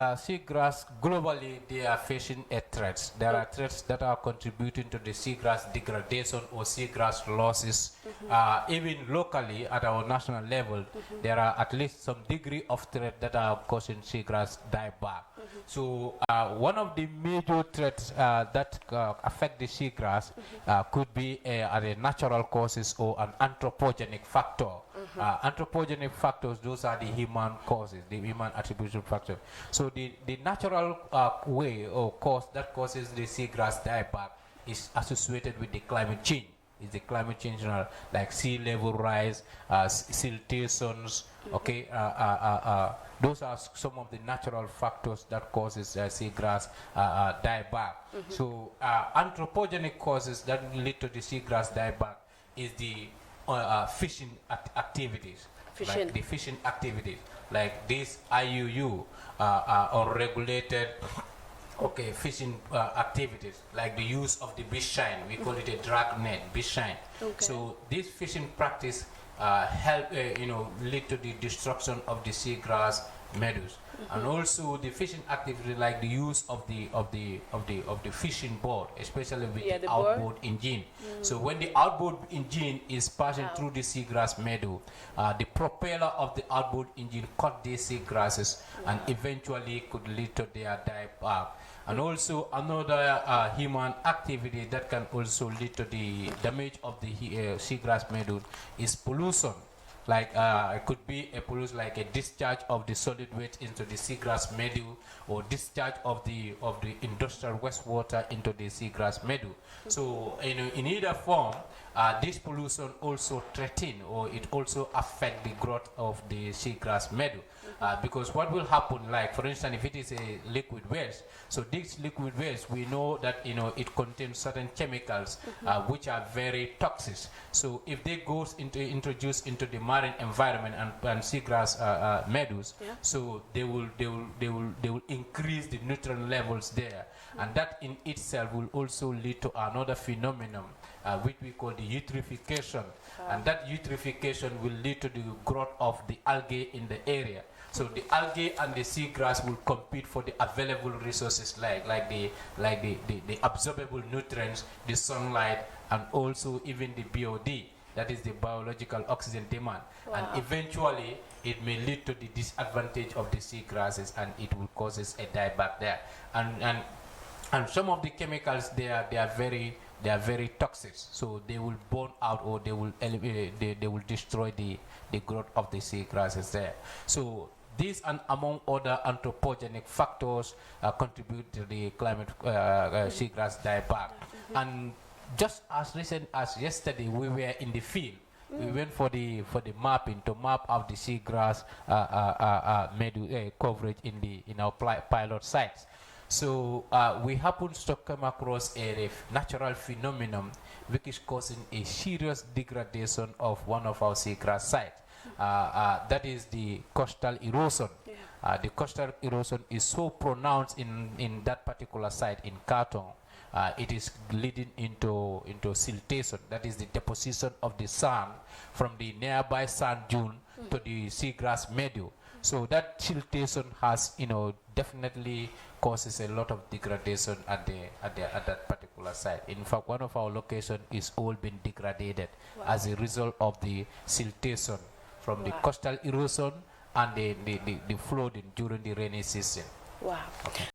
Seagrass globally they are facing a threats. There are threats that are contributing to the seagrass degradation or seagrass losses. Even locally at our national level, there are at least some degree of threat that are causing seagrass dieback. So one of the major threats that affect the seagrass could be a natural causes or an anthropogenic factor. Anthropogenic factors, those are the human causes, the human attribution factor. So the natural way or cause that causes the seagrass dieback is associated with the climate change. Is the climate change like sea level rise, siltations, okay? Those are some of the natural factors that causes seagrass dieback. So anthropogenic causes that lead to the seagrass dieback is the fishing activities, like the fishing activities, like this IUU unregulated fishing activities, like the use of the beach shine. We call it a drag net, beach shine. So this fishing practice help lead to the destruction of the seagrass meadows, and also the fishing activity like the use of the fishing board, especially with the outboard engine. So when the outboard engine is passing through the seagrass meadow, the propeller of the outboard engine cut these seagrasses and eventually could lead to their dieback. And also another human activity that can also lead to the damage of the seagrass meadow is pollution. Like it could be a pollution like a discharge of the solid waste into the seagrass meadow, or discharge of the industrial wastewater into the seagrass meadow. So in either form, this pollution also threaten, or it also affect the growth of the seagrass meadow. Because what will happen, like for instance, if it is a liquid waste, so this liquid waste, we know that it contains certain chemicals which are very toxic. So if they goes introduced into the marine environment and seagrass meadows, so they will increase the nutrient levels there, and that in itself will also lead to another phenomenon which we call the eutrophication, and that eutrophication will lead to the growth of the algae in the area. So the algae and the seagrass will compete for the available resources like the absorbable nutrients, the sunlight, and also even the BOD, that is the biological oxygen demand. And eventually it may lead to the disadvantage of the seagrasses, and it will causes a dieback there. And some of the chemicals they are very toxic, so they will burn out, or they will destroy the growth of the seagrasses there. So these and among other anthropogenic factors contribute to the climate seagrass dieback. And just as recent as yesterday, we were in the field. We went for the mapping to map out the seagrass meadow coverage in our pilot sites. So we happened to come across a natural phenomenon which is causing a serious degradation of one of our seagrass sites. That is the coastal erosion. The coastal erosion is so pronounced in that particular site in Katong. It is leading into siltation, that is the deposition of the sand from the nearby sand dune to the seagrass meadow. So that siltation has definitely causes a lot of degradation at that particular site. In fact, one of our locations is all been degraded as a result of the siltation from the coastal erosion and the flooding during the rainy season. Wow. Okay.